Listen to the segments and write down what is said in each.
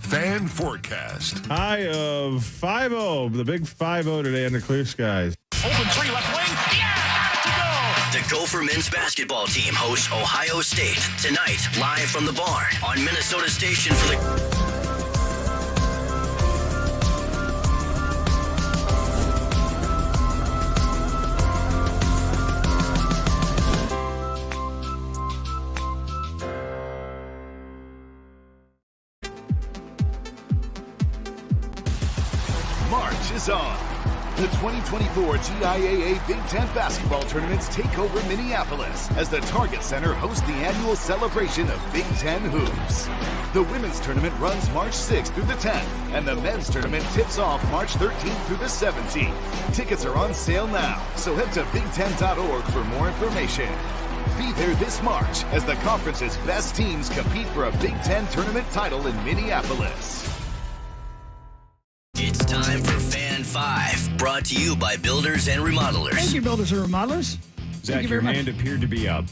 Fan forecast. High of 5-0, the big 5-0 today under clear skies. Open three, left wing. Yeah, got it to go. The Gopher men's basketball team hosts Ohio State tonight, live from the barn on Minnesota Station for the... March is on. The 2024 TIAA Big Ten basketball tournaments take over Minneapolis as the Target Center hosts the annual celebration of Big Ten hoops. The women's tournament runs March 6th through the 10th, and the men's tournament tips off March 13th through the 17th. Tickets are on sale now, so head to big10.org for more information. Be there this March as the conference's best teams compete for a Big Ten tournament title in Minneapolis. It's time for Fan 5, brought to you by Builders and Remodelers. Thank you, Builders and Remodelers. Zach, your hand appeared to be up.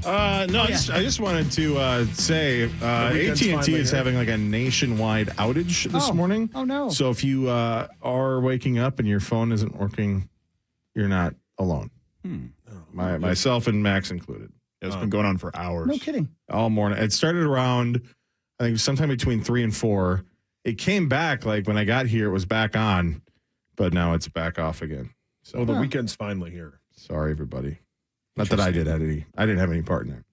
I just wanted to say AT&T is having like a nationwide outage this morning. Oh, no. So if you are waking up and your phone isn't working, you're not alone. Myself and Max included. It's been going on for hours. No kidding. All morning. It started around, I think, sometime between 3 and 4. It came back, like when I got here, it was back on, but now it's back off again. So the weekend's finally here. Sorry, everybody. Not that I did, Eddie. I didn't have any part in it.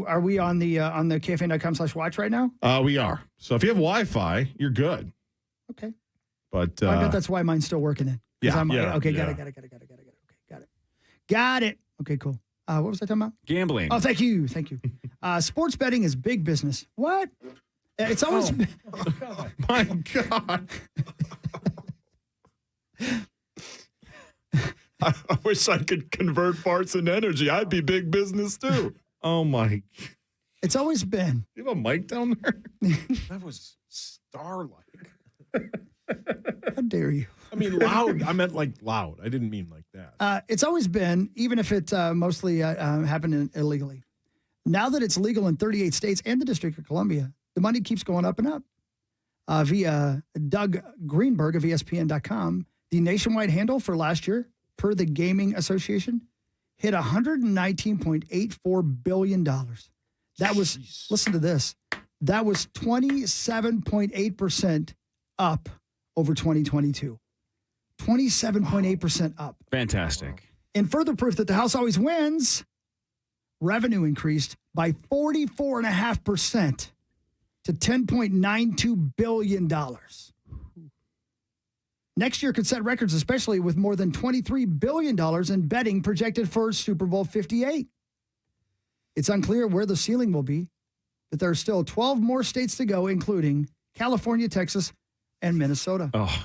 Are we on the KFN.com/watch right now? We are. So if you have Wi-Fi, you're good. Okay. But I bet that's why mine's still working in. Yeah. Okay, got it. Okay, got it. Okay, cool. What was I talking about? Gambling. Oh, thank you. Sports betting is big business. What? It's always been. My God. I wish I could convert farts into energy. I'd be big business too. Oh, my. It's always been. You have a mic down there? That was star-like. How dare you? I mean, loud. I meant like loud. I didn't mean like that. It's always been, even if it mostly happened illegally. Now that it's legal in 38 states and the District of Columbia, the money keeps going up and up. Via Doug Greenberg of ESPN.com, the nationwide handle for last year, per the Gaming Association, hit $119.84 billion. That was, listen to this, that was 27.8% up over 2022. 27.8% up. Fantastic. In further proof that the House always wins, revenue increased by 44.5%. to $10.92 billion. Next year could set records, especially with more than $23 billion in betting projected for Super Bowl 58. It's unclear where the ceiling will be, but there are still 12 more states to go, including California, Texas, and Minnesota. Oh,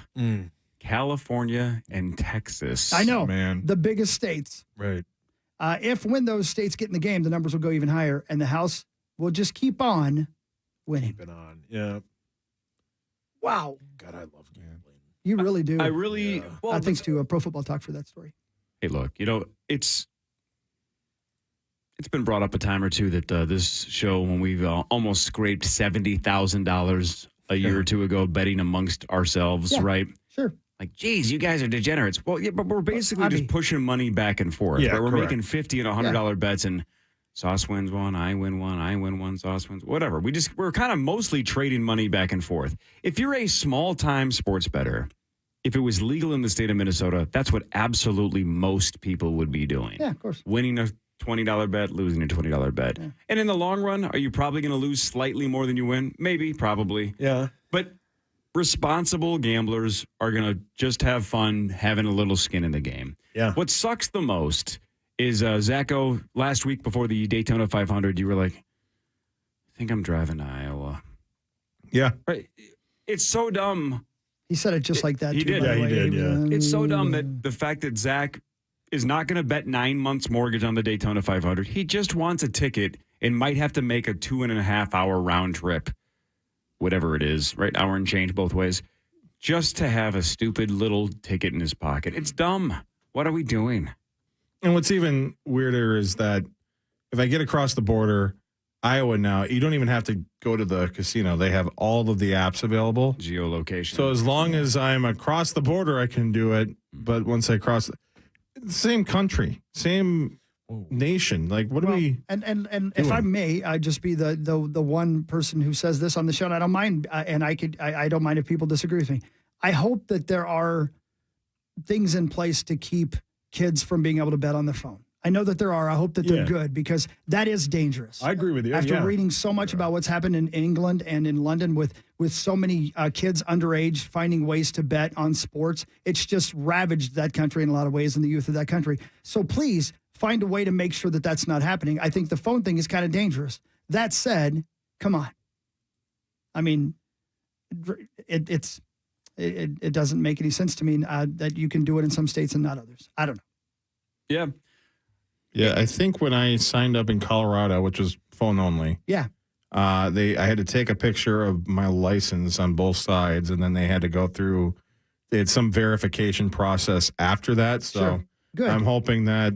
California and Texas. I know, man. The biggest states. Right. When those states get in the game, the numbers will go even higher, and the House will just keep on winning. Keep it on. Yeah. Wow. God, I love gambling. You really do. I really... Yeah. Well, thanks to Pro Football Talk for that story. Hey, look, it's been brought up a time or two that this show, when we've almost scraped $70,000 a year or two ago betting amongst ourselves, right? Sure. Like, geez, you guys are degenerates. Well, yeah, but we're basically just pushing money back and forth. Yeah, right? We're correct. making $50 and $100 bets, and Sauce wins one, I win one, Sauce wins, whatever. We're kind of mostly trading money back and forth. If you're a small-time sports bettor, if it was legal in the state of Minnesota, that's what absolutely most people would be doing. Yeah, of course. Winning a $20 bet, losing a $20 bet. Yeah. And in the long run, are you probably going to lose slightly more than you win? Maybe, probably. Yeah. But responsible gamblers are going to just have fun having a little skin in the game. Yeah. What sucks the most is, Zacho, last week before the Daytona 500, you were like, I think I'm driving to Iowa. Yeah. Right. It's so dumb. He said it just like that. He too, did. by the Yeah, way. he did, yeah. It's so dumb that the fact that Zach is not going to bet 9 months mortgage on the Daytona 500. He just wants a ticket and might have to make a 2.5 hour round trip, whatever it is, right? Hour and change both ways, just to have a stupid little ticket in his pocket. It's dumb. What are we doing? And what's even weirder is that if I get across the border Iowa now, you don't even have to go to the casino. They have all of the apps available. Geolocation. So as long as I'm across the border, I can do it. But once I cross, same country, same nation. Like, what do we? And if I may, I'd just be the one person who says this on the show, and I don't mind. And I don't mind if people disagree with me. I hope that there are things in place to keep kids from being able to bet on their phone. I know that there are. I hope that they're good, because that is dangerous. I agree with you. After reading so much about what's happened in England and in London with so many kids underage finding ways to bet on sports, it's just ravaged that country in a lot of ways and the youth of that country. So please find a way to make sure that that's not happening. I think the phone thing is kind of dangerous. That said, come on. I mean, it doesn't make any sense to me that you can do it in some states and not others. I don't know. Yeah. Yeah, I think when I signed up in Colorado, which was phone only. Yeah. I had to take a picture of my license on both sides, and then they had to go through. They had some verification process after that. So Sure. Good. I'm hoping that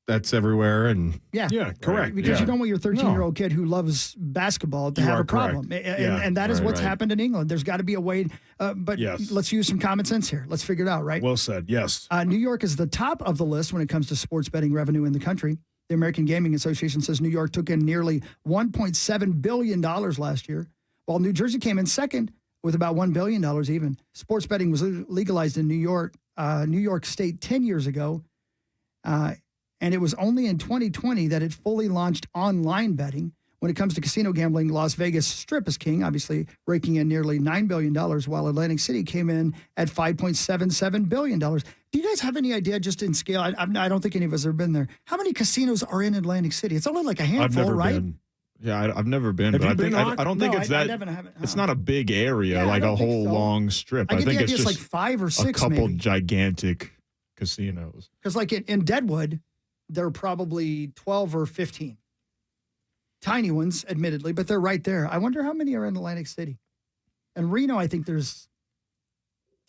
that's everywhere. And Yeah. Yeah, correct. Because you don't want your 13-year-old kid who loves basketball to have a problem. And that is what's happened in England. There's got to be a way. But let's use some common sense here. Let's figure it out, right? Well said, yes. New York is the top of the list when it comes to sports betting revenue in the country. The American Gaming Association says New York took in nearly $1.7 billion last year, while New Jersey came in second with about $1 billion even. Sports betting was legalized in New York State 10 years ago. And it was only in 2020 that it fully launched online betting. When it comes to casino gambling, Las Vegas Strip is king, obviously raking in nearly $9 billion, while Atlantic City came in at $5.77 billion. Do you guys have any idea, just in scale? I don't think any of us have been there. How many casinos are in Atlantic City? It's only like a handful, I've never right? been. Yeah, I've never been, Have but you I think been, I don't think it's that. It's not a big area, Yeah, I like don't a think whole so. long strip. I get think the it's idea just it's like 5 or 6 a couple maybe. gigantic casinos. Because like in Deadwood, there are probably 12 or 15. Tiny ones, admittedly, but they're right there. I wonder how many are in Atlantic City. And Reno, I think there's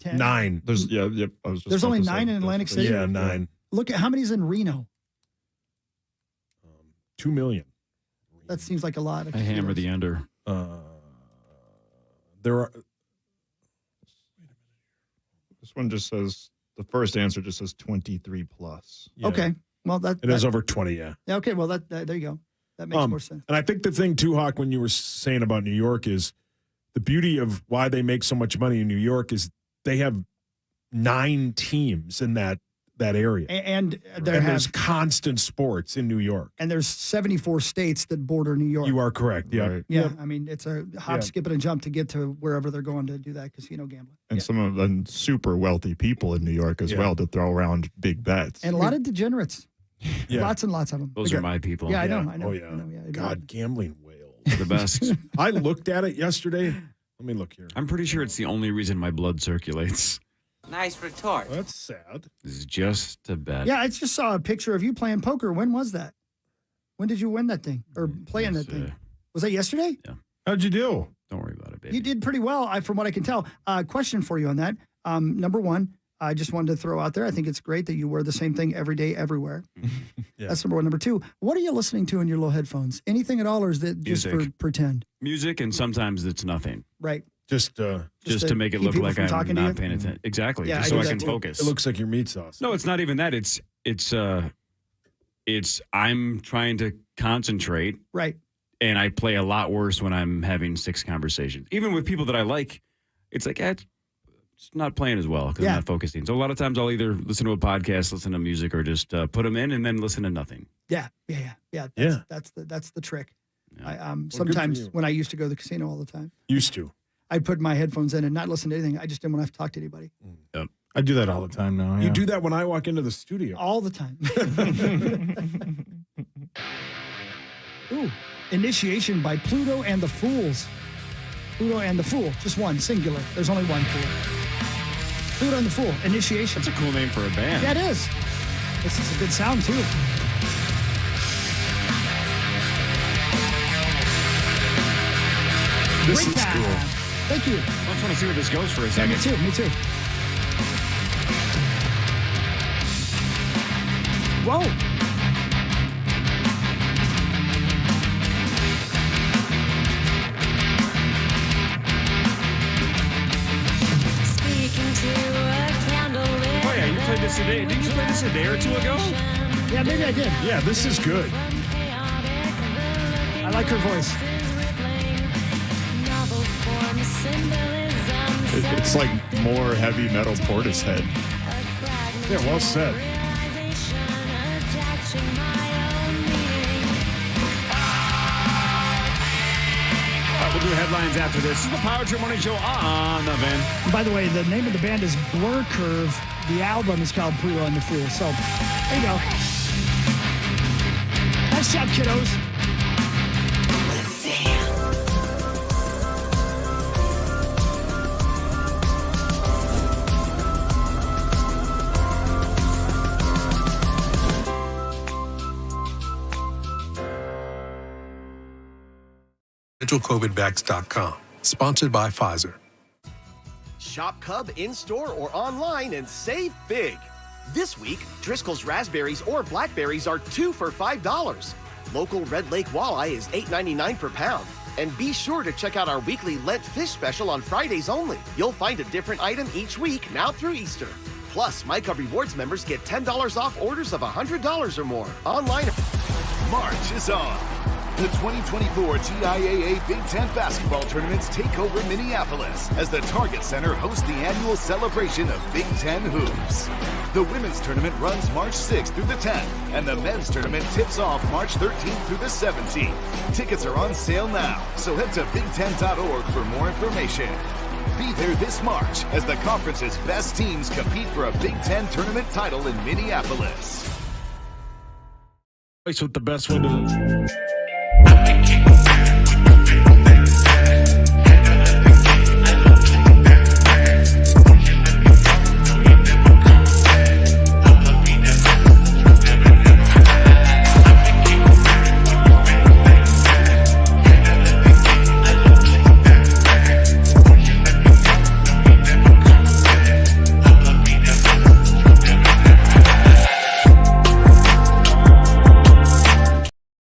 10. 9. There's I was just There's about only to say 9 in that's- Atlantic City? Yeah, 9. Look at how many's in Reno. 2 million. That seems like a lot. Of I hammer the casinos. under. There are. This one just says the first answer just says 23 plus. Yeah. Okay. Well, that It is over 20, yeah. Okay. Well, that there you go. That makes more sense. And I think the thing, too, Hawk, when you were saying about New York is the beauty of why they make so much money in New York is they have 9 teams in that area. And there's constant sports in New York. And there's 74 states that border New York. You are correct. Yeah. Right. Yeah. Yep. I mean, it's a hop, Yeah. skip, and a jump to get to wherever they're going to do that casino gambling. And some of them super wealthy people in New York as well to throw around big bets. And a lot of degenerates. Yeah. Lots and lots of them. Those are my people. Yeah, I know. Yeah. I know. Oh, yeah. I know, yeah. God, gambling whales. The best. I looked at it yesterday. Let me look here. I'm pretty sure it's the only reason my blood circulates. Nice retort. That's sad. Is just to bet. Yeah, I just saw a picture of you playing poker. When was that? When did you win that thing or play in that thing? Was that yesterday? How'd you do? Don't worry about it, baby. You did pretty well, from what I can tell. Question for you on that. Number one, I just wanted to throw out there, I think it's great that you wear the same thing every day, everywhere. Yeah. That's number one. Number two, what are you listening to in your little headphones? Anything at all, or is that just for Music. pretend? Music, and sometimes it's nothing. Right. Just Just to make it keep look people like from I'm talking to not you? paying attention. Exactly. Yeah, just I so do I that can too. focus. it looks like your meat sauce. No, it's not even that. It's I'm trying to concentrate, Right. and I play a lot worse when I'm having 6 conversations. Even with people that I like, it's like it's not playing as well because Yeah. I'm not focusing. So a lot of times I'll either listen to a podcast, listen to music, or just put them in and then listen to nothing. Yeah. That's the trick. Yeah. Sometimes you. when I used to go to the casino all the time, Used to. I'd put my headphones in and not listen to anything. I just didn't want to have to talk to anybody I do that all the time now. You yeah. do that when I walk into the studio. all the time. Ooh, Initiation by Pluto and the Fools. Pluto and the Fool, just one, singular. There's only one fool. Pluto and the Fool, Initiation. That's a cool name for a band. Yeah, it is. This is a good sound, too. This Great is time. cool. Thank you. I just want to see where this goes for a Yeah, second. me too, me too. Whoa. played this today. Didn't you play this a day or two ago? Yeah, maybe I did. Yeah, this is good. I like her voice. It's like more heavy metal Portishead. Yeah, well said. We'll do headlines after this. This is the Power Trip Morning Show on the Van. By the way, the name of the band is Blur Curve. The album is called Pre on the Fool. So, there you go. Nice job, kiddos. CovidVax.com. Sponsored by Pfizer. Shop Cub in-store or online and save big. This week, Driscoll's raspberries or blackberries are 2 for $5. Local Red Lake walleye is $8.99 per pound. And be sure to check out our weekly Lent fish special on Fridays only. You'll find a different item each week now through Easter. Plus, MyCub Rewards members get $10 off orders of $100 or more. Online. March is on. The 2024 TIAA Big Ten basketball tournaments take over Minneapolis as the Target Center hosts the annual celebration of Big Ten hoops. The women's tournament runs March 6th through the 10th, and the men's tournament tips off March 13th through the 17th. Tickets are on sale now, so head to big10.org for more information. Be there this March as the conference's best teams compete for a Big Ten tournament title in Minneapolis. With the best window.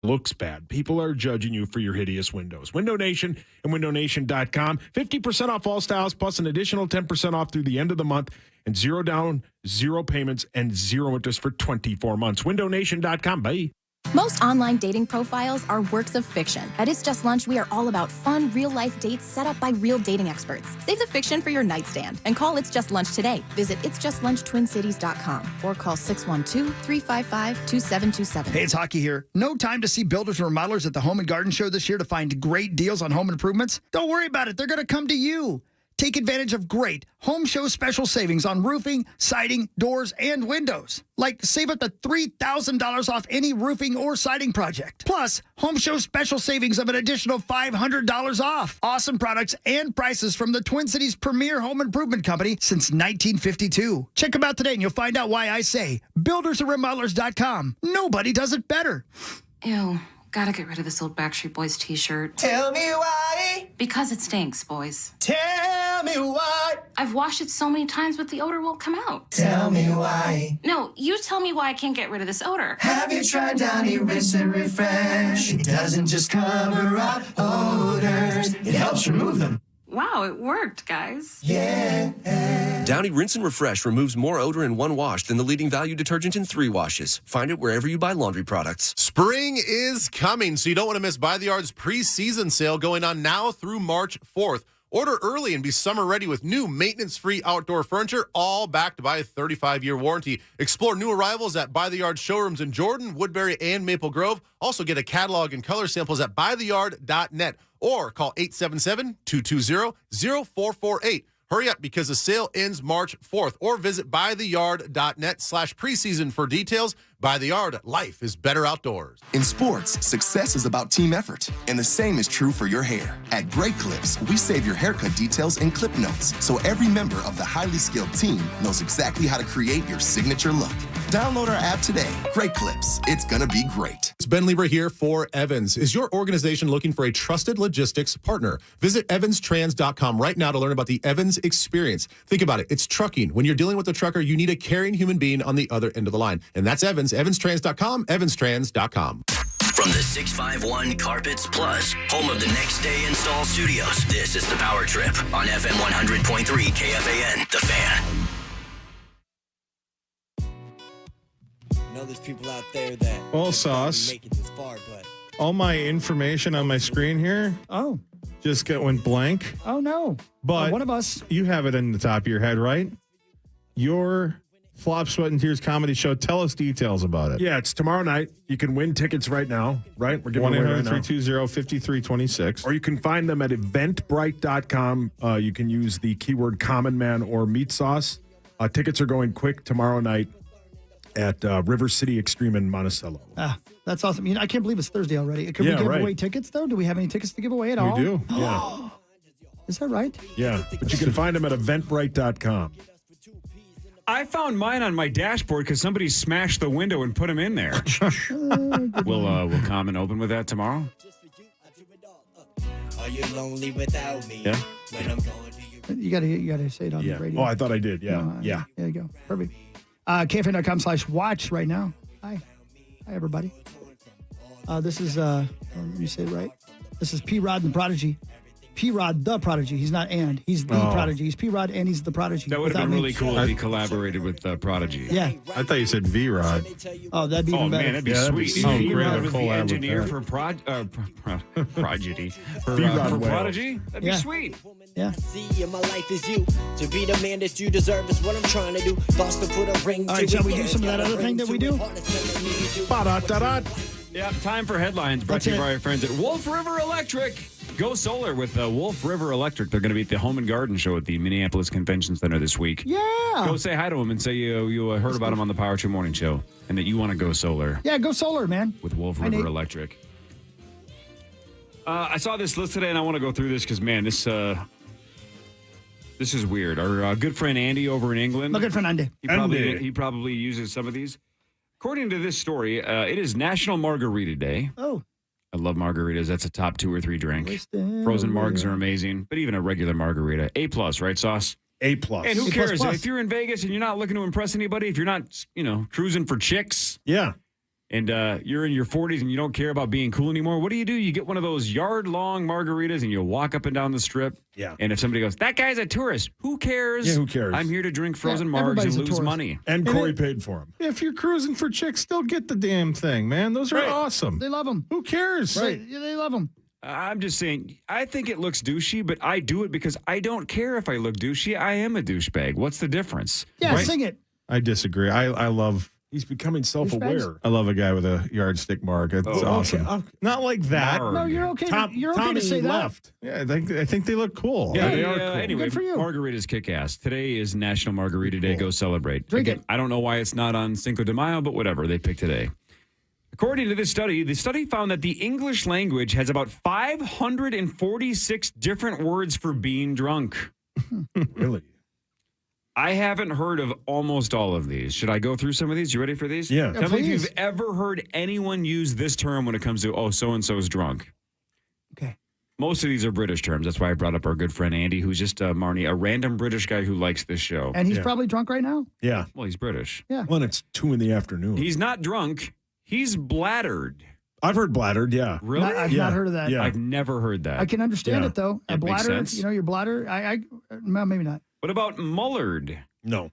Looks bad. People are judging you for your hideous windows. Window Nation and windownation.com. 50% off all styles plus an additional 10% off through the end of the month and 0 down, 0 payments, and 0 interest for 24 months. Windownation.com. Bye. Most online dating profiles are works of fiction. At It's Just Lunch, we are all about fun, real-life dates set up by real dating experts. Save the fiction for your nightstand and call It's Just Lunch today. Visit itsjustlunchtwincities.com or call 612-355-2727. Hey, it's Hockey here. No time to see builders and remodelers at the Home and Garden Show this year to find great deals on home improvements? Don't worry about it. They're going to come to you. Take advantage of great home show special savings on roofing, siding, doors, and windows. Like save up to $3,000 off any roofing or siding project. Plus, home show special savings of an additional $500 off. Awesome products and prices from the Twin Cities' premier home improvement company since 1952. Check them out today and you'll find out why I say buildersandremodelers.com. Nobody does it better. Ew. Gotta get rid of this old Backstreet Boys t-shirt. Tell me why. Because it stinks, boys. Tell me why. I've washed it so many times, but the odor won't come out. Tell me why. No, you tell me why I can't get rid of this odor. Have you tried Downy Rinse and Refresh? It doesn't just cover up odors. It helps remove them. Wow, it worked, guys. Yeah. Downy Rinse and Refresh removes more odor in one wash than the leading value detergent in 3 washes. Find it wherever you buy laundry products. Spring is coming, so you don't want to miss By the Yard's preseason sale going on now through March 4th. Order early and be summer ready with new maintenance-free outdoor furniture, all backed by a 35-year warranty. Explore new arrivals at By the Yard showrooms in Jordan, Woodbury, and Maple Grove. Also get a catalog and color samples at bytheyard.net or call 877-220-0448. Hurry up because the sale ends March 4th or visit bytheyard.net/preseason for details. By the Yard, life is better outdoors. In sports, success is about team effort, and the same is true for your hair. At Great Clips, we save your haircut details in clip notes, so every member of the highly skilled team knows exactly how to create your signature look. Download our app today. Great Clips. It's gonna be great. It's Ben Lieber here for Evans. Is your organization looking for a trusted logistics partner? Visit evanstrans.com right now to learn about the Evans experience. Think about it. It's trucking. When you're dealing with a trucker, you need a caring human being on the other end of the line. And that's Evans. Evanstrans.com, evanstrans.com. From the 651 Carpets Plus, home of the Next Day Install Studios, this is the Power Trip on FM 100.3 KFAN, The Fan. know there's people out there that Well, Sauce, make it this far, but all my information on my screen here just went blank. Oh, no. But one of us. You have it in the top of your head, right? Your Flop, Sweat, and Tears comedy show. Tell us details about it. Yeah, it's tomorrow night. You can win tickets right now, right? We're giving away right now. 1-800-320-5326. Or you can find them at eventbrite.com. You can use the keyword Common Man or Meat Sauce. Tickets are going quick tomorrow night at River City Extreme in Monticello. That's awesome. I can't believe it's Thursday already. Could we give away tickets, though? Do we have any tickets to give away at all? We do, yeah. Is that right? Yeah, but you can find them at eventbrite.com. I found mine on my dashboard because somebody smashed the window and put them in there. Will Common open with that tomorrow? are you lonely without me? Yeah. When I'm going to You gotta say it on the radio. Oh, I thought I did. Yeah. No, there you go. Perfect. KFN.com/watch right now. Hi, everybody. This is let me say it right. This is P-Rod and the Prodigy. P-Rod the Prodigy. He's not and. He's the Prodigy. He's P-Rod and he's the Prodigy. That would have been really cool if he collaborated with Prodigy. Yeah. I thought you said V-Rod. Oh, that'd be even better. Man, that'd be sweet. V-Rod was the engineer for Prodigy. For Prodigy? That'd be sweet. Yeah. see in my life is you. To be the man that you deserve is what I'm trying to do. Thoughts to put a ring All to right, shall it, we do yeah, some of that got a other thing ring that to we it, do? hard to tell me you do. Ba-da-da-da. Yeah, time for headlines brought to you by our friends at Wolf River Electric. Go solar with Wolf River Electric. They're going to be at the Home and Garden Show at the Minneapolis Convention Center this week. Yeah. Go say hi to them and say you heard about them on the Power 2 Morning Show and that you want to go solar. Yeah, go solar, man. With Wolf River Electric. I saw this list today and I want to go through this because, man, this is weird. Our good friend Andy over in England. My good friend Andy. He probably uses some of these. According to this story, it is National Margarita Day. Oh. I love margaritas. That's a top 2 or 3 drink. Frozen margs are amazing, but even a regular margarita, A+, right, Sauce? A+. And who cares? If you're in Vegas and you're not looking to impress anybody, if you're not, cruising for chicks. Yeah. And you're in your 40s and you don't care about being cool anymore, what do? You get one of those yard-long margaritas and you walk up and down the strip. Yeah. And if somebody goes, that guy's a tourist, who cares? Yeah, who cares? I'm here to drink frozen margs and lose money. And Corey paid for them. If you're cruising for chicks, still get the damn thing, man. Those are awesome. They love them. Who cares? Right. They love them. I'm just saying, I think it looks douchey, but I do it because I don't care if I look douchey. I am a douchebag. What's the difference? Yeah, sing it. I disagree. I love... He's becoming self-aware. I love a guy with a yardstick mark. It's awesome. Okay. Not like that. No, you're okay. You're okay to say left. Yeah, I think they look cool. Yeah, they are cool. Anyway, Good for you. margaritas kick ass. Today is National Margarita Day. Go celebrate. Drink it. I don't know why it's not on Cinco de Mayo, but whatever. They picked today. According to this study, the study found that the English language has about 546 different words for being drunk. Really? I haven't heard of almost all of these. Should I go through some of these? You ready for these? Yeah. Tell me if you've ever heard anyone use this term when it comes to, so-and-so's drunk. Okay. Most of these are British terms. That's why I brought up our good friend Andy, who's just, Marnie, a random British guy who likes this show. And he's probably drunk right now? Yeah. Well, he's British. Yeah. When it's 2 p.m. He's not drunk. He's bladdered. I've heard bladdered, yeah. Really? I've not heard of that. Yeah. I've never heard that. I can understand it, though. A It makes bladder, sense. your bladder, well, maybe not. What about mullered? No.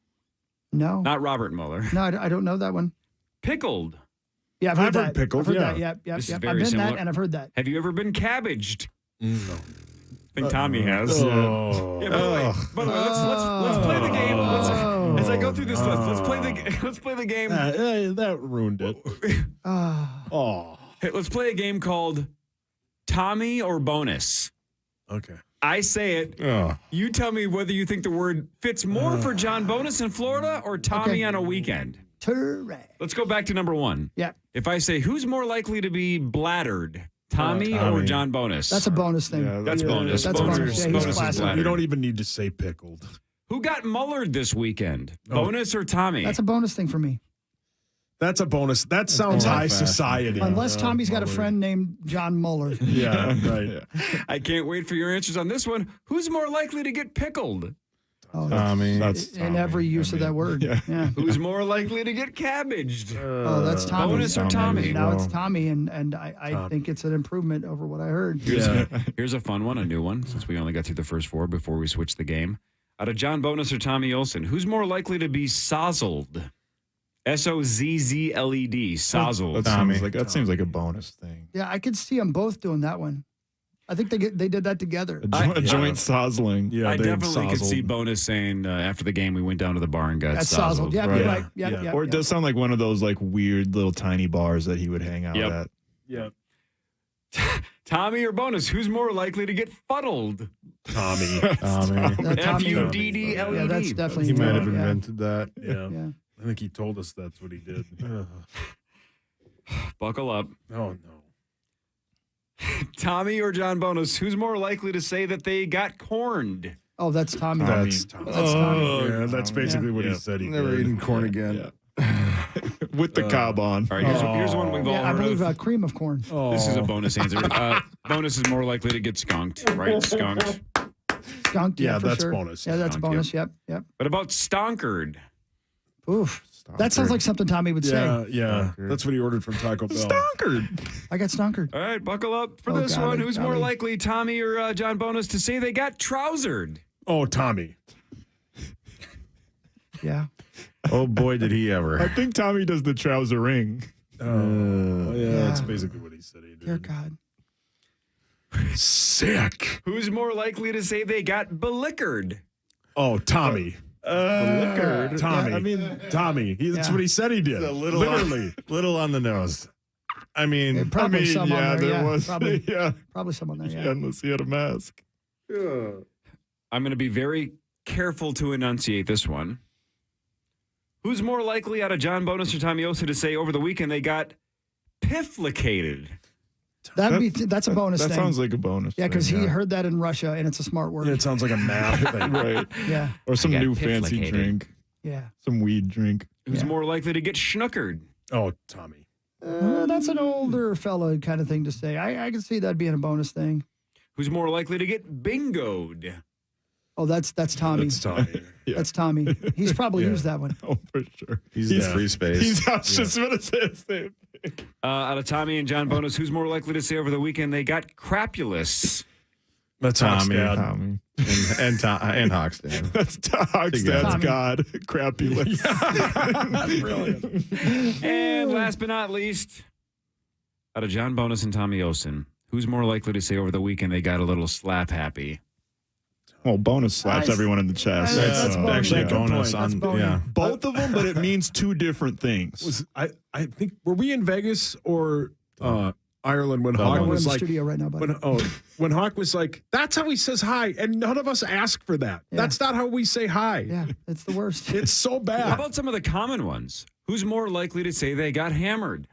No. Not Robert Mueller. No, I don't know that one. Pickled. Yeah, I've heard that. pickled, I've heard yeah. that. Yep. This is I've very been similar. that, and I've heard that. Have you ever been cabbaged? No. I think Tommy has. Oh. Yeah, by the way, let's play the game. As I go through this list, let's play the game. That ruined it. Oh. Hey, let's play a game called Tommy or Bonus. Okay. I say it. You tell me whether you think the word fits more for John Bonus in Florida or Tommy on a weekend. Correct. Let's go back to number 1. Yeah. If I say, who's more likely to be bladdered, Tommy or John Bonus? That's a bonus thing. Yeah, That's bonus. That's bonus. Yeah, he's bonus is classic. bladdered. You don't even need to say pickled. Who got mullered this weekend? Bonus or Tommy? That's a bonus thing for me. That's a bonus. That sounds high society. Unless Tommy's got a friend named John Mueller. Yeah, right. I can't wait for your answers on this one. Who's more likely to get pickled? Oh, Tommy. That's in every use of that word. Yeah. Who's more likely to get cabbaged? That's Tommy. Bonus or Tommy? Now it's Tommy, and I think it's an improvement over what I heard. Here's a fun one, a new one, since we only got through the first 4 before we switch the game. Out of John Bonus or Tommy Olson, who's more likely to be sozzled? SOZZLED. Sozzle. That seems like a bonus thing. Yeah, I could see them both doing that one. I think they did that together. A joint sozzling. Yeah, I definitely could see Bonus saying after the game we went down to the bar and got sozzled. Yeah, you're right. Yeah. Or it does sound like one of those like weird little tiny bars that he would hang out at. Yeah. Tommy or Bonus, who's more likely to get fuddled? Tommy. FUDDLED. Yeah, that's definitely. He might have invented that. Yeah. I think he told us that's what he did. Buckle up. Oh, no. Tommy or John Bonus, who's more likely to say that they got corned? Oh, that's Tommy. That's Tommy. Yeah, that's basically what he said. He never eaten corn again. With the cob on. All right, here's one we've all I heard believe of. cream of corn. This is a bonus answer. Bonus is more likely to get skunked, right? Skunked. Skunked, Yeah, for that's sure. bonus. Yeah, that's Skunked, bonus. Yep. What about stonkered? Oof. That sounds like something Tommy would say. Yeah. That's what he ordered from Taco Bell. Stonkered. I got stonkered. All right, buckle up for this one. Who's more likely, Tommy or John Bonus, to say they got trousered? Oh, Tommy. Yeah. Oh, boy, did he ever. I think Tommy does the trouser ring. Yeah, that's basically what he said he did. Dear God. Sick. Who's more likely to say they got belickered? Oh, Tommy. Liquored. Tommy. Yeah, I mean, Tommy. That's what he said he did. Literally. Little on the nose. I mean, Probably some on there. there was. Probably, Yeah. probably some on there. Yeah. Unless he had a mask. I'm going to be very careful to enunciate this one. Who's more likely out of John Bonus or Tommy Osa to say over the weekend they got pifflicated? That's a bonus That thing. sounds like a bonus. Yeah, because thing, he heard that in Russia, and it's a smart word. It sounds like a math thing. Right. Yeah. Or some I got new fancy pifflicated. drink. Yeah. Some weed drink. Who's more likely to get schnookered? Oh, Tommy. That's an older fella kind of thing to say. I can see that being a bonus thing. Who's more likely to get bingoed? Oh, that's Tommy. That's Tommy. Yeah. That's Tommy. He's probably used that one. Oh, for sure. he's in free space. I was just going to say the same thing. Out of Tommy and John Bonus, who's more likely to say over the weekend they got crapulous? That's Tommy. Tommy. And Hoxton. That's Hoxton's Tommy. God. Crapulous. Brilliant. And last but not least, out of John Bonus and Tommy Osen, who's more likely to say over the weekend they got a little slap happy? Well, bonus slaps Nice. everyone in the chest. That's bonus. Actually, Yeah. bonus That's on bonus. yeah. Both of them, but it means two different things. I think, were we in Vegas or Ireland when We're Hawk in was the like, studio right now, buddy. when Hawk was like, that's how he says hi, and none of us ask for that. Yeah. That's not how we say hi. Yeah, it's the worst. It's so How bad. about some of the common ones? Who's more likely to say they got hammered?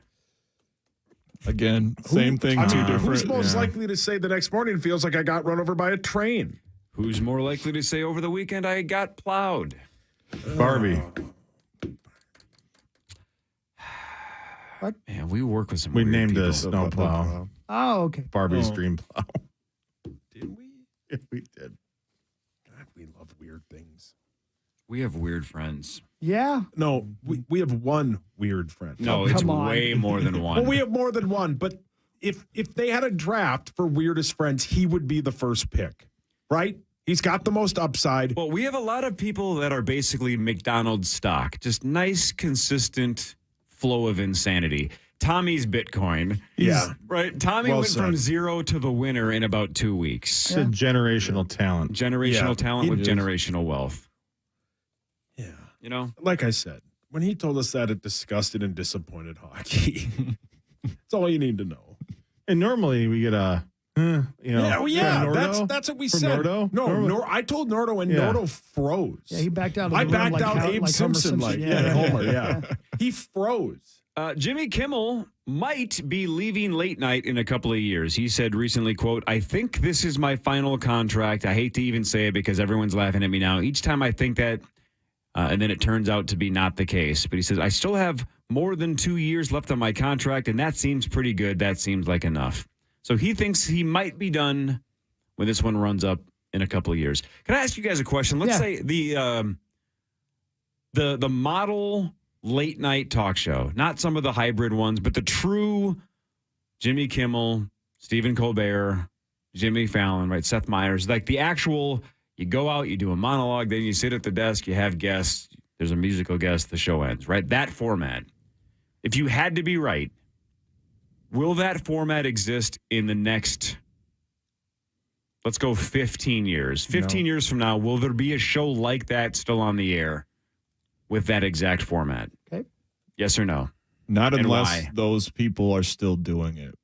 Again, same thing, two different. Who's most likely to say the next morning feels like I got run over by a train? Who's more likely to say over the weekend I got plowed? Barbie. What? Man, we work with some We weird named people. a snowplow Oh, okay. Barbie's dream plow. Did we? Yeah, we did. God, we love weird things. We have weird friends. Yeah. No, we have one weird friend. No, Oh, it's come on. way more than one. Well, we have more than one, but if they had a draft for weirdest friends, he would be the first pick, right? He's got the most upside. Well, we have a lot of people that are basically McDonald's stock, just nice, consistent flow of insanity. Tommy's Bitcoin. Yeah. Right. Tommy Well went from said. zero to the winner in about 2 weeks. It's a generational talent. Generational Yeah, talent it with is. generational wealth. Yeah. You know? Like I said, when he told us that, it disgusted and disappointed hockey. That's all you need to know. And normally we get a, Nordo that's what we from said. Nordo? No, I told Nordo, and Yeah. Nordo froze. Yeah, he backed out. Of the I room backed like out Homer Abe Simpson, like Yeah. Homer. Yeah, he froze. Jimmy Kimmel might be leaving late night in a couple of years. He said recently, quote, "I think this is my final contract. I hate to even say it because everyone's laughing at me now. Each time I think that, and then it turns out to be not the case." But he says, "I still have more than 2 years left on my contract, and that seems pretty good. That seems like enough." So he thinks he might be done when this one runs up in a couple of years. Can I ask you guys a question? Let's say the model late night talk show, not some of the hybrid ones, but the true Jimmy Kimmel, Stephen Colbert, Jimmy Fallon, right? Seth Meyers, like the actual, you go out, you do a monologue, then you sit at the desk, you have guests, there's a musical guest, the show ends, right? That format. If you had to be right, will that format exist in the next, let's go 15 years? 15 years from now, will there be a show like that still on the air with that exact format? Okay. Yes or no? Not And unless why? those people are still doing it.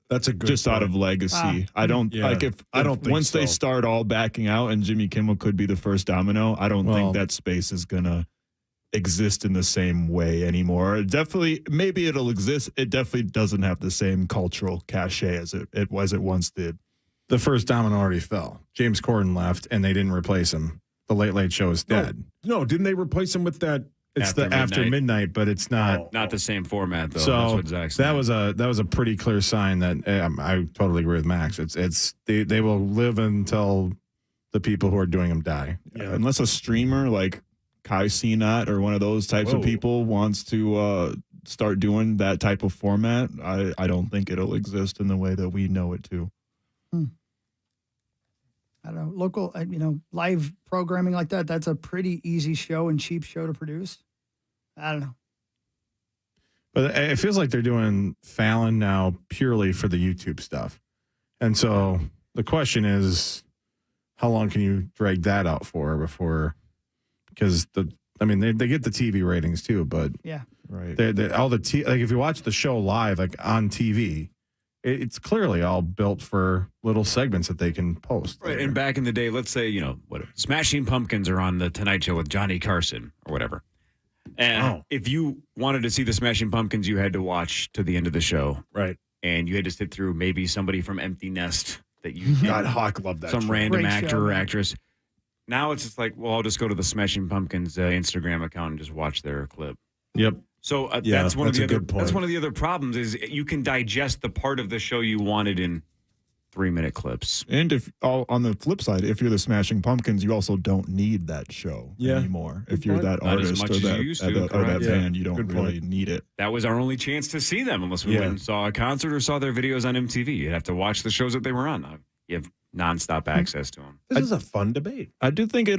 That's a good Just out of legacy. I don't like if I don't think once they so. start all backing out and Jimmy Kimmel could be the first domino, I don't think that space is gonna exist in the same way anymore. Definitely, maybe it'll exist. It definitely doesn't have the same cultural cachet as it once did. The first domino already fell. James Corden left, and they didn't replace him. The Late Late Show is dead. No, didn't they replace him with that? It's after midnight, but it's not Not the same format, though. So That's what Zach said. that was a pretty clear sign that I totally agree with Max. They will live until the people who are doing them die. Yeah. Unless a streamer like Kai Cenat or one of those types of people wants to start doing that type of format, I don't think it'll exist in the way that we know it to. I don't know, local, live programming like that, that's a pretty easy show and cheap show to produce. I don't know. But it feels like they're doing Fallon now purely for the YouTube stuff. And so the question is, how long can you drag that out for before? Because they get the TV ratings too, but yeah, right. Like if you watch the show live, like on TV, it's clearly all built for little segments that they can post. Right, and back in the day, let's say, Smashing Pumpkins are on the Tonight Show with Johnny Carson or whatever. And if you wanted to see the Smashing Pumpkins, you had to watch to the end of the show. Right. And you had to sit through maybe somebody from Empty Nest that you God, Hawk loved that some show. random Great actor show, or man. actress. Now it's just like, well, I'll just go to the Smashing Pumpkins Instagram account and just watch their clip. Yep. So Yeah, that's one of that's the a other. good point. That's one of the other problems is you can digest the part of the show you wanted in 3-minute clips. And if on the flip side, if you're the Smashing Pumpkins, you also don't need that show anymore. If you're that Not as artist much or as that, you used or to, that correct. band, you don't Good really point. need it. That was our only chance to see them unless we went and saw a concert or saw their videos on MTV. You'd have to watch the shows that they were on. Now, you have nonstop access to them. This is a fun debate. I do think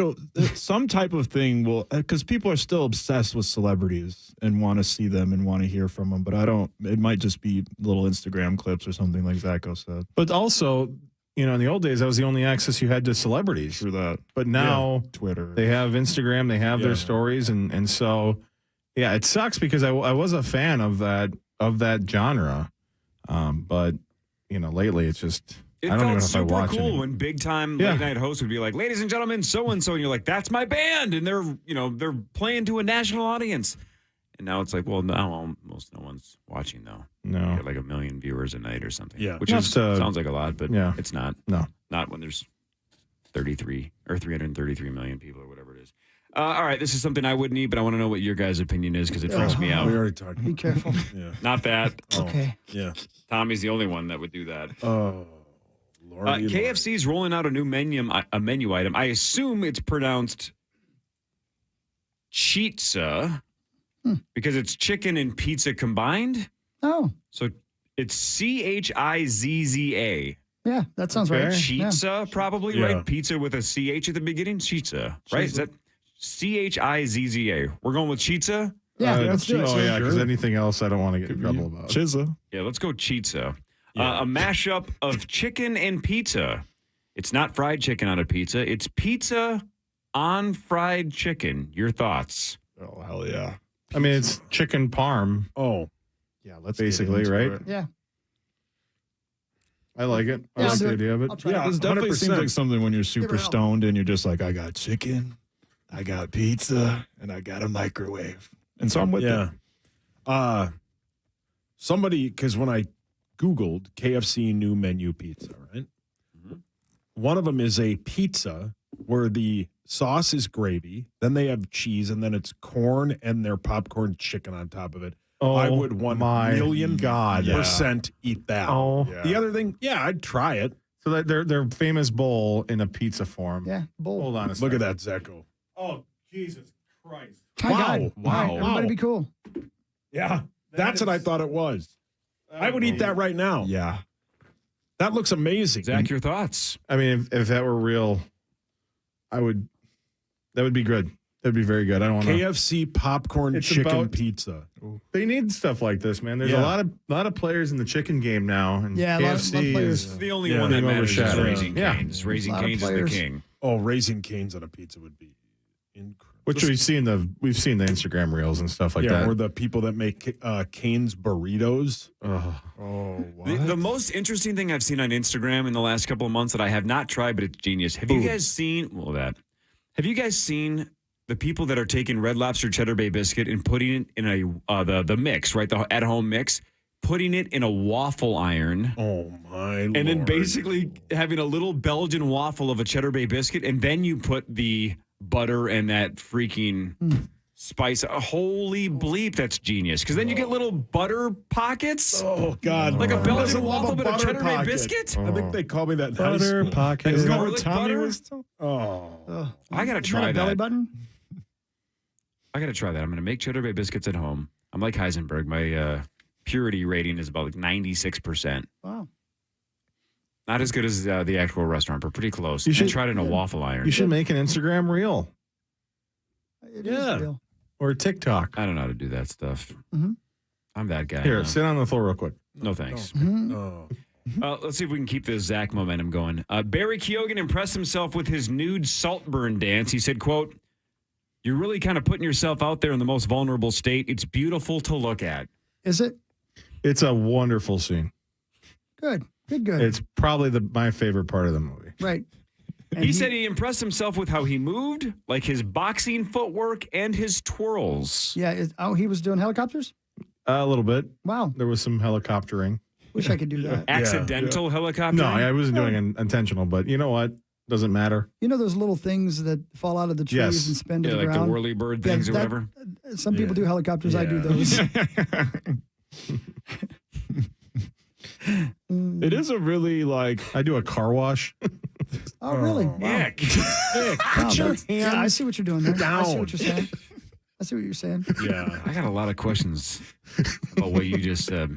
some type of thing will, because people are still obsessed with celebrities and want to see them and want to hear from them. But it might just be little Instagram clips or something like Zacho said. But also, in the old days, that was the only access you had to celebrities. For that. But now Twitter. they have Instagram, they have their stories. And so, yeah, it sucks because I was a fan of that genre. But, lately it's just... It I don't even felt know if I super watch cool anymore. when big time late night hosts would be like, "Ladies and gentlemen, so and so," and you're like, "That's my band," and they're playing to a national audience. And now it's like, well, now almost no one's watching though. No, you get like 1 million viewers a night or something. Yeah. which sounds like a lot, but it's not. No, not when there's 33 or 333 million people or whatever it is. All right, this is something I would need, but I want to know what your guys' opinion is because it freaks me out. We already talked. Be careful. Yeah. Not that. Okay. Yeah. Tommy's the only one that would do that. Oh, Lordy, KFC's rolling out a new menu item. I assume it's pronounced Chizza because it's chicken and pizza combined. Oh. So it's Chizza. Yeah, that sounds right. Chizza, probably, Yeah. right? Pizza with a CH at the beginning. Chizza, right? Is that Chizza? We're going with Chizza? Yeah, let's do it. Oh, yeah, because anything else I don't want to get in trouble about. Chizza. Yeah, let's go Chizza. A mashup of chicken and pizza. It's not fried chicken on a pizza. It's pizza on fried chicken. Your thoughts? Oh, hell yeah. I mean, it's chicken parm. Oh, yeah. Let's basically, get into right? it. Yeah. I like it. I Yeah, like I'll the do it. idea of it. I'll try Yeah, it. this definitely 100%. seems like something when you're it super a help. stoned and you're just like, I got chicken, I got pizza, and I got a microwave. And so I'm with yeah. it. Somebody, because when I Googled KFC new menu pizza, right? One of them is a pizza where the sauce is gravy, then they have cheese, and then it's corn and their popcorn chicken on top of it. Oh, I would 1 million God. % eat that. Oh. Yeah. The other thing, yeah, I'd try it. So that their famous bowl in a pizza form. Yeah, bowl. Hold on a Look second. at that, Zecco. Oh, Jesus Christ. My God. Wow. All right, everybody be cool. Yeah, that's what I thought it was. I would eat that right now. Yeah. That looks amazing. Zach, your thoughts? I mean, if that were real, that would be good. That'd be very good. I don't want to. KFC popcorn It's chicken about- pizza. They need stuff like this, man. There's a lot of players in the chicken game now, and Yeah, a lot of KFC players. is The only one that being matters is overshadowed. Raising Cane's. Raising A lot of Cane's is the players. king. Oh, Raising Cane's on a pizza would be incredible. Which we've seen the Instagram reels and stuff like that. Or the people that make Cane's burritos. The most interesting thing I've seen on Instagram in the last couple of months that I have not tried, but it's genius. Have you guys seen? Have you guys seen the people that are taking Red Lobster Cheddar Bay biscuit and putting it in the mix, right? The at-home mix, putting it in a waffle iron. Oh my! And then basically having a little Belgian waffle of a Cheddar Bay biscuit, and then you put the butter and that freaking spice. Holy bleep, that's genius. Because then you get little butter pockets. Oh God! Like a Who Belgian doesn't love waffle, a but a butter Cheddar Bay pocket? biscuit. I think they call me that. in high Butter school. pocket. Isn't that Garlic what Tommy butter? was? I gotta Is try that a belly that. button? I gotta try that. I'm gonna make Cheddar Bay biscuits at home. I'm like Heisenberg. My purity rating is about 96%. Wow. Not as good as the actual restaurant, but pretty close. You You should should- try it in a waffle iron. You should make an Instagram reel It is real. or TikTok. I don't know how to do that stuff. Mhm. I'm that guy. Here, now. sit on the floor real quick. No thanks. Oh. Let's see if we can keep this Zach momentum going. Barry Keoghan impressed himself with his nude Saltburn dance. He said, quote, "You're really kind of putting yourself out there in the most vulnerable state. It's beautiful to look at." Is it? It's a wonderful scene. Good. Good. It's probably my favorite part of the movie. Right. And He said he impressed himself with how he moved, like his boxing footwork and his twirls. Yeah. He was doing helicopters? A little bit. Wow. There was some helicoptering. Wish I could do that. Accidental helicopter? No, I wasn't doing it intentional, but you know what? Doesn't matter. You know those little things that fall out of the trees Yes. and spin to Yeah, the like the ground? whirly bird things or that- whatever. Some people do helicopters. I do those. It is a really I do a car wash. Oh, really? Wow. Nick, Wow, put your that's- yeah, I hands see what you're doing there. I see down. what you're saying. I see what you're saying. Yeah. I got a lot of questions about what you just said.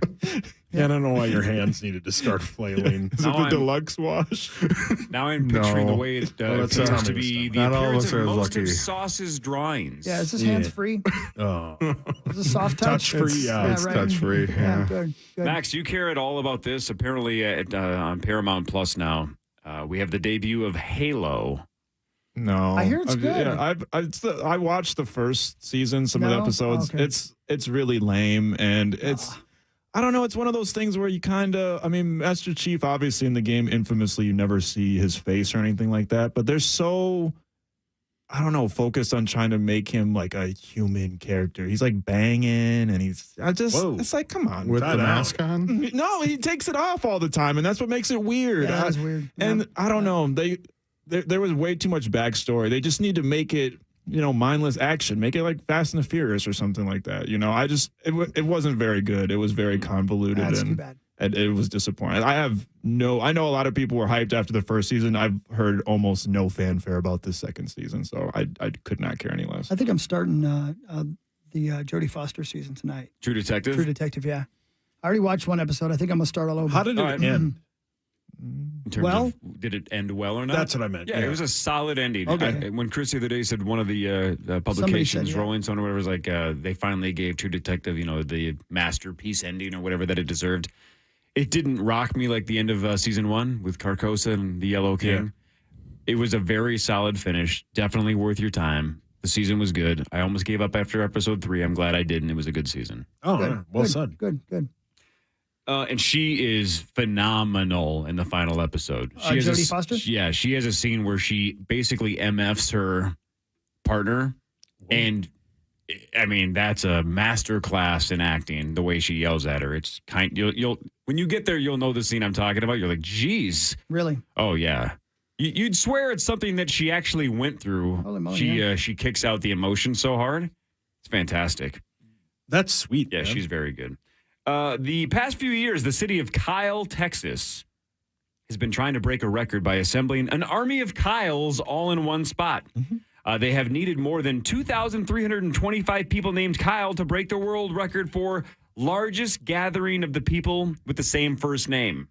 Yeah, I don't know why your hands needed to start flailing. Is it Now the I'm- deluxe wash? Now I'm picturing No. the way it Well, that's appears how- to be the Not all of appearance us of are most lucky. of Sauce's drawings. Yeah, is this hands free? Oh. Is this soft touch? Touch-free, yeah. It's touch-free, yeah. Good. Max, you care at all about this? Apparently on Paramount Plus now, we have the debut of Halo. No, I hear it's good. Yeah, I watched the first season, some of the No? episodes. Okay. It's really lame, and it's I don't know. It's one of those things where you kind of, I mean, Master Chief, obviously in the game, infamously, you never see his face or anything like that. But they're so, I don't know, focused on trying to make him like a human character. He's like banging, and it's like, come on, With the mask on? No, he takes it off all the time, and that's what makes it weird. Yeah, that is weird. And I don't know, there was way too much backstory. They just need to make it, mindless action. Make it like Fast and the Furious or something like that. It wasn't very good. It was very convoluted. That's and too bad. And it was disappointing. I know a lot of people were hyped after the first season. I've heard almost no fanfare about this second season, so I could not care any less. I think I'm starting the Jodie Foster season tonight. True Detective? True Detective, yeah. I already watched one episode. I think I'm going to start all over. How did it end? In terms Well- of, did it end well or not? That's what I meant. Yeah, it was a solid ending. Okay. When Chris the other day said one of the publications, Rolling Stone or whatever, was like they finally gave True Detective, the masterpiece ending or whatever that it deserved. It didn't rock me like the end of season one with Carcosa and the Yellow King. It was a very solid finish. Definitely worth your time. The season was good. I almost gave up after episode 3. I'm glad I didn't. It was a good season. Oh, Good, well good, said. Good. And she is phenomenal in the final episode. Jodie Foster? Yeah, she has a scene where she basically MFs her partner. And, I mean, that's a master class in acting, the way she yells at her. It's you'll when you get there, you'll know the scene I'm talking about. You're like, geez. Really? Oh, yeah. You'd swear it's something that she actually went through. Holy moly, She kicks out the emotion so hard. It's fantastic. That's sweet. Yeah, man. she's very good. The past few years, the city of Kyle, Texas, has been trying to break a record by assembling an army of Kyles all in one spot. They have needed more than 2,325 people named Kyle to break the world record for largest gathering of the people with the same first name.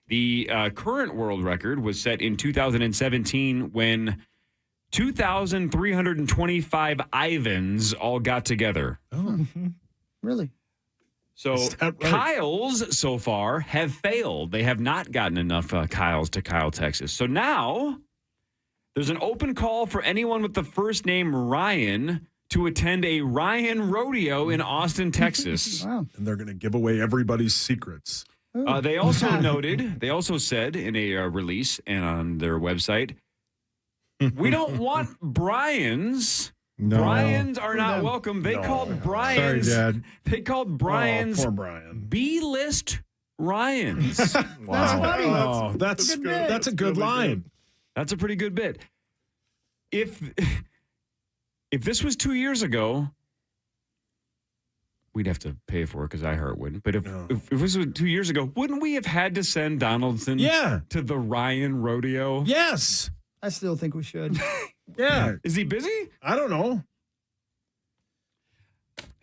The current world record was set in 2017 when 2,325 Ivans all got together. Oh, Really? So right? Kyles so far have failed. They have not gotten enough Kyles to Kyle, Texas. So now there's an open call for anyone with the first name Ryan to attend a Ryan rodeo in Austin, Texas. Wow. And they're going to give away everybody's secrets. They also said in a release and on their website, we don't want Brian's. No. Brian's are not welcome. They called Brian's. Sorry, Dad. They called Brian's poor Brian. B-list Ryans. Wow. That's good. That's a good line. That's a pretty good bit. If this was 2 years ago, we'd have to pay for it because iHeart wouldn't. But if this was 2 years ago, wouldn't we have had to send Donaldson to the Ryan rodeo? Yes. I still think we should. Yeah. Is he busy? I don't know.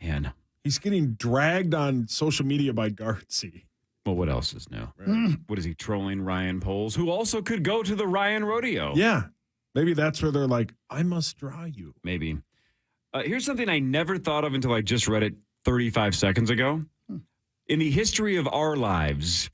Man. He's getting dragged on social media by Gartsy. Well, what else is new? Right. What is he trolling Ryan Poles, who also could go to the Ryan rodeo? Yeah. Maybe that's where they're like, I must draw you. Maybe. Here's something I never thought of until I just read it 35 seconds ago. In the history of our lives,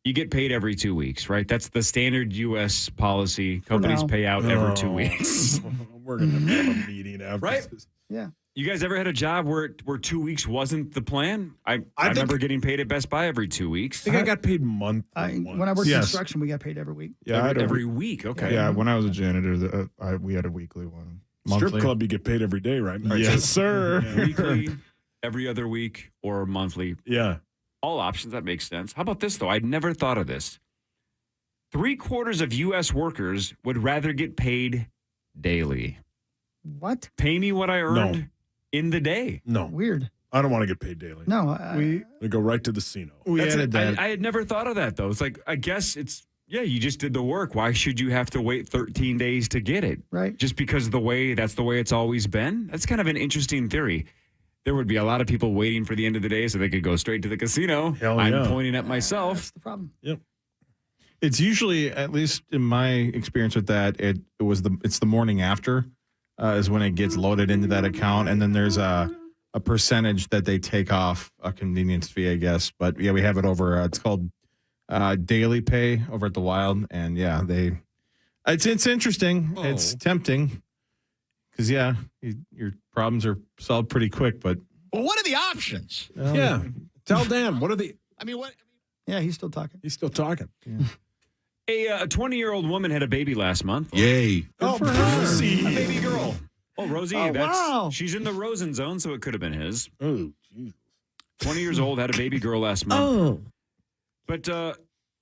you get paid every 2 weeks, right? That's the standard U.S. policy. Companies pay out every 2 weeks. We're going to have a meeting after right? this. Yeah. You guys ever had a job where 2 weeks wasn't the plan? I remember getting paid at Best Buy every 2 weeks. I think I got paid monthly. When I worked construction, we got paid every week. Yeah, every week. Okay. Yeah, when I was a janitor, we had a weekly one. Strip club, you get paid every day, right? Yes, sir. Yeah. Weekly, every other week, or monthly. Yeah. All options. That makes sense. How about this, though? I'd never thought of this. 3/4 of U.S. workers would rather get paid daily. What? Pay me what I earned in the day. No. Weird. I don't want to get paid daily. No. We go right to the casino. I had never thought of that, though. It's like, I guess it's, you just did the work. Why should you have to wait 13 days to get it? Right. Just because that's the way it's always been? That's kind of an interesting theory. There would be a lot of people waiting for the end of the day so they could go straight to the casino. I'm pointing at myself. That's the problem. Yep. It's usually, at least in my experience with that, it's the morning after is when it gets loaded into that account, and then there's a percentage that they take off a convenience fee, I guess. But yeah, we have it over. It's called daily pay over at the Wild, and it's interesting. Oh. It's tempting because your problems are solved pretty quick. But what are the options? Tell Dan what are the? What? Yeah, he's still talking. He's still talking. Yeah. A 20-year-old woman had a baby last month. Yay! Good for her. Rosie. A baby girl. Oh, Rosie. Wow. She's in the Rosen zone, so it could have been his. Oh, geez. 20 years old, had a baby girl last month. Oh. But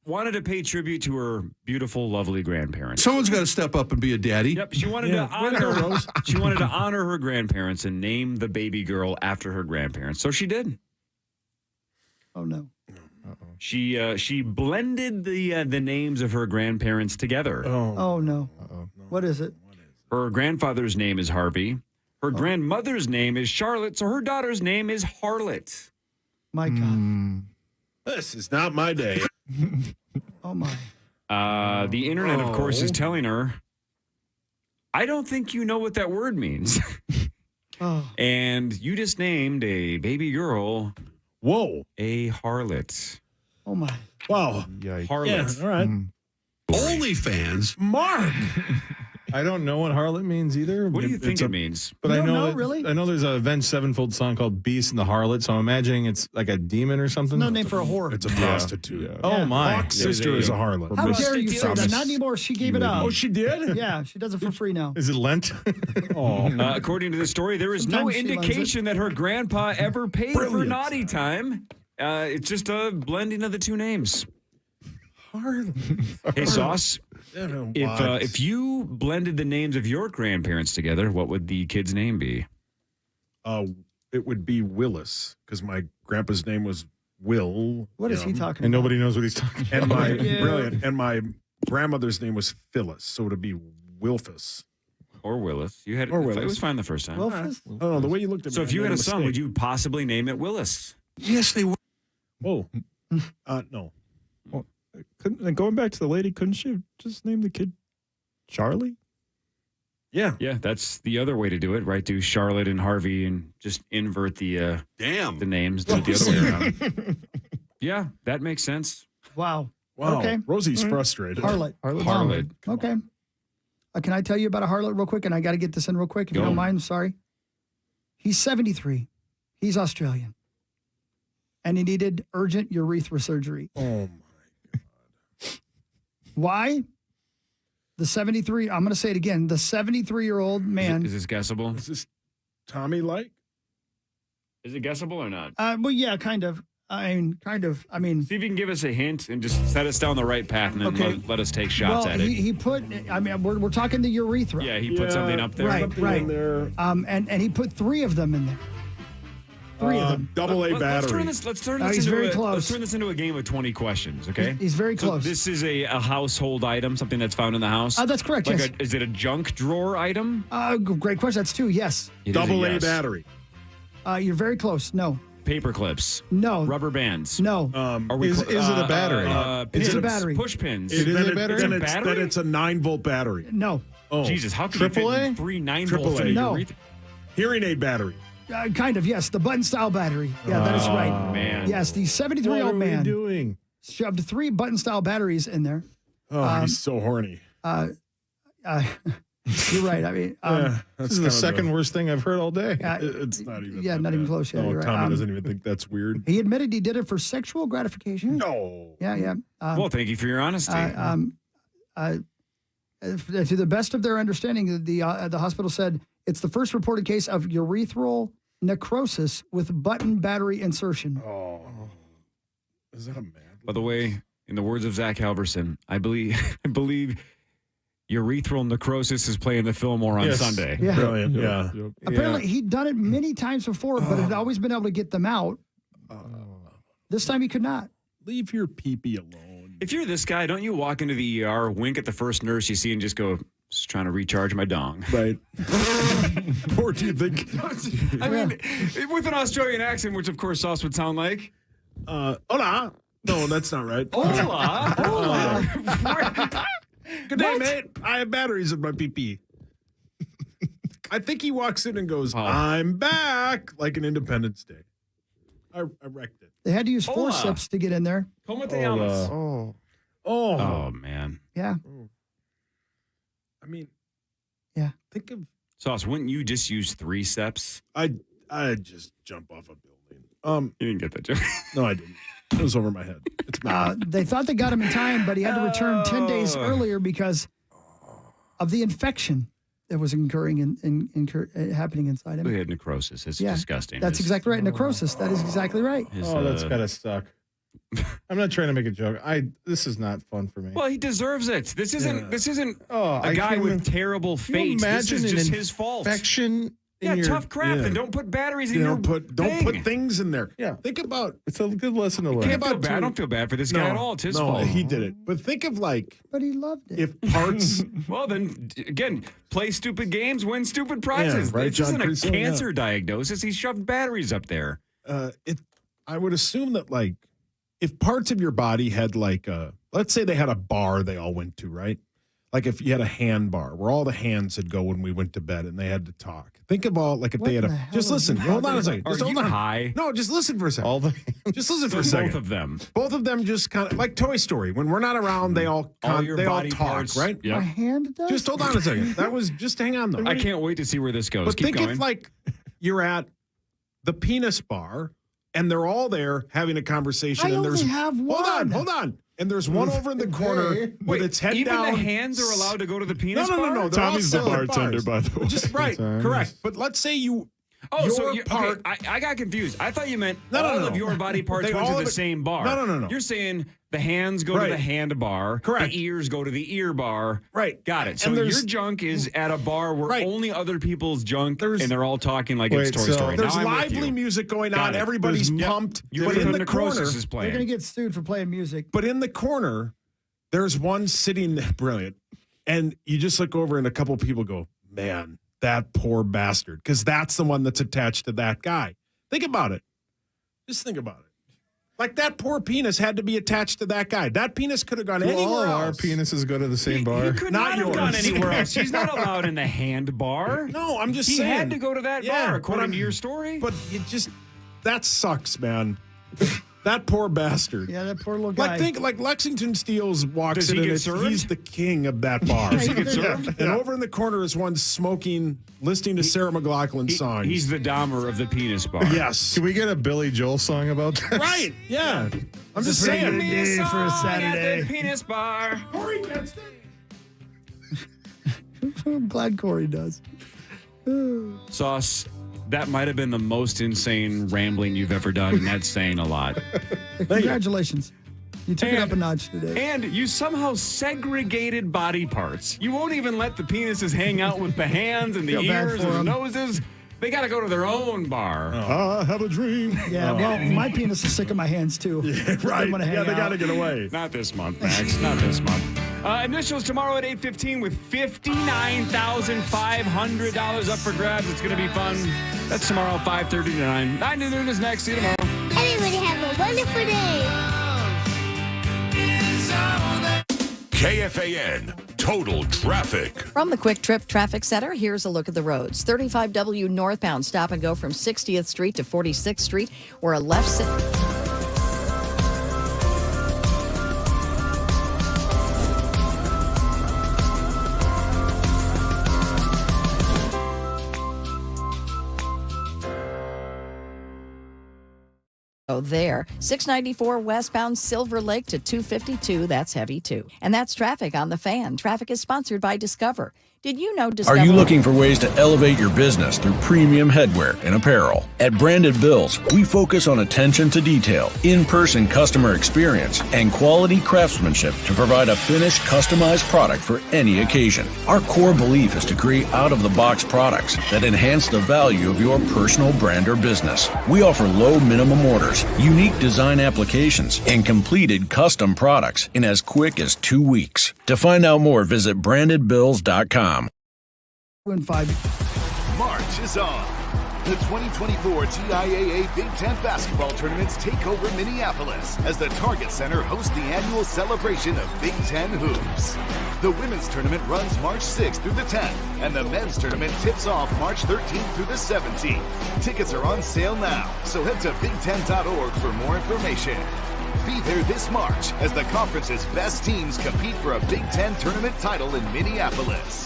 wanted to pay tribute to her beautiful, lovely grandparents. Someone's got to step up and be a daddy. Yep, she wanted to honor She wanted to honor her grandparents and name the baby girl after her grandparents. So she did. Oh no. She blended the names of her grandparents together. Oh no. What is it? Her grandfather's name is Harvey. Her grandmother's name is Charlotte, so her daughter's name is Harlot. My God. This is not my day. Oh my. The internet, of course, is telling her, I don't think you know what that word means. And you just named a baby girl. Whoa. A harlot. Oh my. Wow. Harlot. Yeah, all right. OnlyFans. Mark. I don't know what harlot means either. What do you think it means? But I know really? I know there's a Avenged Sevenfold song called Beast and the Harlot, so I'm imagining it's like a demon or something. No name for a whore. It's a prostitute. Yeah. Oh my. Hawk's sister is a harlot. How dare you say that? Not anymore. She gave it up. Oh, she did? Yeah, she does it for free now. Is it Lent? According to the story, there is no Sometimes she indication that her grandpa ever paid for naughty time. It's just a blending of the two names. Hey, Sauce, if you blended the names of your grandparents together, what would the kid's name be? It would be Willis, because my grandpa's name was Will. What is he talking And about? nobody knows what he's talking about. And my brilliant. And my grandmother's name was Phyllis, so it would be Wilfus. Or Willis. You had Or It Willis. was fine the first time. Wilfus? I don't know, the way you looked at me. So if I you made had a son, mistake. would you possibly name it Willis? Yes, they were. Whoa. No. Going back to the lady, couldn't she have just named the kid Charlie? Yeah. Yeah, that's the other way to do it, right? Do Charlotte and Harvey and just invert the Damn the names, do it the other way around. Yeah, that makes sense. Wow. Wow. Okay. Rosie's frustrated. Harlot. Harlot. Okay. Can I tell you about a harlot real quick? And I got to get this in real quick, if you don't mind. Sorry. He's 73. He's Australian. And he needed urgent urethra surgery. Oh, my God. Why? The 73, I'm going to say it again. The 73-year-old man. Is this guessable? Is this Tommy like? Is it guessable or not? Well, yeah, kind of. I mean, see if you can give us a hint and just set us down the right path, and then Okay. let us take shots at it. He put, I mean, we're talking the urethra. Yeah, he put something up there. Right, Something right. in there. And he put 3 of them in there. 3 of them. Double A battery. Let's turn he's this into very a, close. Let's turn this into a game of 20 questions, okay? He's very So close. this is a household item, something that's found in the house? That's correct, Like yes. is it a junk drawer item? Great question. That's 2, yes. It is Double A yes. battery. You're very close. No. Paper clips. No. Rubber bands. No. Is it a battery? It's pins, a battery. Push pins. It is Then a battery? Then Battery? it's a 9-volt battery. No. Oh, Jesus, how can you fit AAA? 3 9 Triple volts A. in a No. urethra? hearing aid battery. Kind of, yes. The button-style battery. Yeah, that is right. Man. Yes, the What 73-year-old are we man doing? shoved 3 button-style batteries in there. Oh, he's so horny. You're right. I mean, This is the second worst thing I've heard all day. It's not even. yeah, that not even bad. close. Yeah, No, you're right. Tommy doesn't even think that's weird. He admitted he did it for sexual gratification. No. Yeah. Well, thank you for your honesty. To the best of their understanding, the hospital said it's the first reported case of urethral necrosis with button battery insertion. Oh, is that a man? By the way, in the words of Zach Halverson, I believe urethral necrosis is playing the Fillmore on Sunday. Yeah. Brilliant. Yeah. Apparently, he'd done it many times before, but had always been able to get them out. This time he could not. Leave your pee-pee alone. If you're this guy, don't you walk into the ER, wink at the first nurse you see, and just go, just trying to recharge my dong? Right. Or do you think? I mean, with an Australian accent, which of course Sauce would sound like. Hola. No, that's not right. Hola. Hola. Good day, mate. I have batteries in my pee-pee. I think he walks in and goes, I'm back, like an Independence Day. I wrecked it. They had to use Hola. forceps to get in there. Como te llamas? Oh, man. Yeah. I mean, yeah. Think of Sauce. Wouldn't you just use 3 steps? I'd just jump off a building. You didn't get that joke. No, I didn't. It was over my head. It's They thought they got him in time, but he had to return 10 days earlier because of the infection that was occurring happening inside him. We had necrosis. It's disgusting. That's exactly right. Necrosis. That is exactly right. That's gotta suck. I'm not trying to make a joke. This is not fun for me. Well, he deserves it. This isn't a I guy can't with even- terrible Can you fate. This imagine is an just his fault. infection Yeah, in your- tough crap. Yeah. And don't put batteries in your don't put things in there. Yeah. Think about It's a good lesson to I learn. can't feel bad. I don't feel bad for this guy at all. It's his fault. he did it. But think of But he loved it. if parts. Well, then again, play stupid games, win stupid prizes. right, This John isn't a Crusoe? cancer Yeah. diagnosis. He shoved batteries up there. I would assume that if parts of your body had let's say they had a bar they all went to, right? Like if you had a hand bar where all the hands would go when we went to bed and they had to talk. Think of all if they had the a hell just is listen. that? Hold on a second. Are Just hold you on. high? No, just listen for a second. All the Just listen for a So second. both of them. Both of them just kind of like Toy Story. When we're not around, they all your they all body talk, parts. right? Yep. My hand does? Just hold on a second. That was just hang on though. I can't wait to see where this goes. But Keep think going. if you're at the penis bar and they're all there having a conversation. I and there's only have one. Hold on. And there's one over in the corner with its head even down. the hands are allowed to go to the penis No. bar? They're all Tommy's the still at bartender, bars. by the way. Just right, correct. But let's say so your part. okay, I got confused. I thought you meant No, all no. of your body parts They went all to of the it- same bar. No. You're saying the hands go to Right. the hand bar. Correct. The ears go to the ear bar. Right. Got it. So And your there's- junk is at a bar where Right. only other people's junk, There's- and they're all talking like Wait, it's Toy so- Story. There's Now I'm with lively you. music going Got on. it. Everybody's Yep. pumped. Your But in the necrosis corner, is They're playing. going to get sued for playing music. But in the corner, there's one sitting there, brilliant. And you just look over and a couple people go, man, that poor bastard. Because that's the one that's attached to that guy. Think about it. Just think about it. Like that poor penis had to be attached to that guy. That penis could have gone Do anywhere all of our else. penises go to the same bar? He could not have gone anywhere else. He's not allowed in the hand bar. No, I'm just he saying. He had to go to that bar, according to your story. But it just, that sucks, man. That poor bastard. Yeah, that poor little guy. Like Lexington Steeles walks Does in he and get served? he's the king of that bar. Does he get served? And over in the corner is one smoking, listening to Sarah McLachlan songs. He's the Dahmer of the penis bar. Yes. Can we get a Billy Joel song about this? Right. Yeah. I'm just pretty saying. good day for a Saturday. At the penis bar. Corey gets I'm glad Corey does. Sauce, that might have been the most insane rambling you've ever done, and that's saying a lot. Congratulations. You took it up a notch today. And you somehow segregated body parts. You won't even let the penises hang out with the hands and the Feel bad ears for and the 'em. noses. They got to go to their own bar. I have a dream. Yeah, well, my penis is sick of my hands, too. Right. I'm gonna hang Yeah, they out. got to get away. Not this month, Max. Not this month. Initials tomorrow at 8:15 with $59,500 up for grabs. It's going to be fun. That's tomorrow, 5:30 to 9. 9 to noon is next. See you tomorrow. Everybody have a wonderful day. KFAN Total Traffic. From the Quick Trip Traffic Center, here's a look at the roads. 35W northbound, stop and go from 60th Street to 46th Street, where a left there. 694 westbound Silver Lake to 252. That's heavy too. And that's traffic on the Fan. Traffic is sponsored by Discover. Did you know Discover? Are you looking for ways to elevate your business through premium headwear and apparel? At Branded Bills, we focus on attention to detail, in-person customer experience, and quality craftsmanship to provide a finished, customized product for any occasion. Our core belief is to create out-of-the-box products that enhance the value of your personal brand or business. We offer low minimum orders, unique design applications, and completed custom products in as quick as 2 weeks. To find out more, visit brandedbills.com. March is on. The 2024 TIAA Big Ten basketball tournaments take over Minneapolis as the Target Center hosts the annual celebration of Big Ten hoops. The women's tournament runs March 6th through the 10th, and the men's tournament tips off March 13th through the 17th. Tickets are on sale now, so head to big10.org for more information. Be there this March as the conference's best teams compete for a Big Ten tournament title in Minneapolis.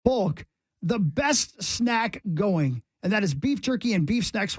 Polk, the best snack going, and that is beef jerky and beef snacks